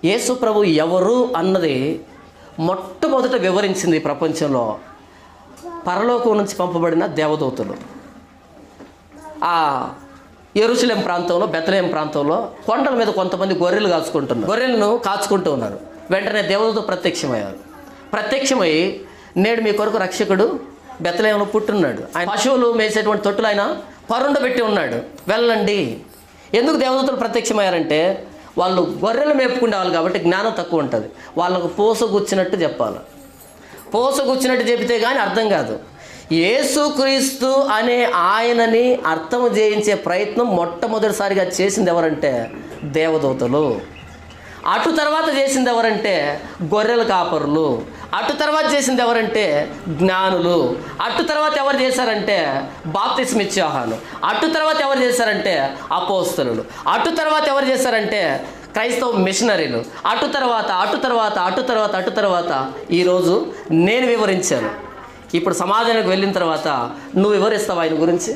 యేసు ప్రభు ఎవరు అన్నది మొట్టమొదట వివరించింది ఈ ప్రపంచంలో పరలోకం నుంచి పంపబడిన దేవదూతలు. ఆ యెరూషలేం ప్రాంతంలో, బెత్లెహేం ప్రాంతంలో కొండల మీద కొంతమంది గొర్రెలను కాచుకుంటూ ఉన్నారు. వెంటనే దేవదూత ప్రత్యక్షమై నేడు మీ కొరకు రక్షకుడు బెత్లెహేంలో పుట్టున్నాడు, ఆయన పశువులు మేసేటువంటి తొట్టులు ఆయన పరుండబెట్టి ఉన్నాడు, వెళ్ళండి. ఎందుకు దేవదూతలు ప్రత్యక్షమయ్యారంటే వాళ్ళు గొర్రెలు మేపుకుండేవాళ్ళు కాబట్టి జ్ఞానం తక్కువ ఉంటుంది. వాళ్ళకు పూసగుచ్చినట్టు చెప్పాలి. పూసగుచ్చినట్టు చెబితే కానీ అర్థం కాదు. యేసుక్రీస్తు అనే ఆయనని అర్థం చేయించే ప్రయత్నం మొట్టమొదటిసారిగా చేసింది ఎవరంటే దేవదూతలు. అటు తర్వాత చేసింది ఎవరంటే గొర్రెల కాపరులు. అటు తర్వాత చేసింది ఎవరంటే జ్ఞానులు. అటు తర్వాత ఎవరు చేశారంటే బాప్తిస్మ ఇచ్చే యోహాను. అటు తర్వాత ఎవరు చేశారంటే అపోస్తలులు. అటు తర్వాత ఎవరు చేశారంటే క్రైస్తవ మిషనరీలు. అటు తర్వాత ఈరోజు నేను వివరించాను. ఇప్పుడు సమాజానికి వెళ్ళిన తర్వాత నువ్వు వివరిస్తావు ఆయన గురించి.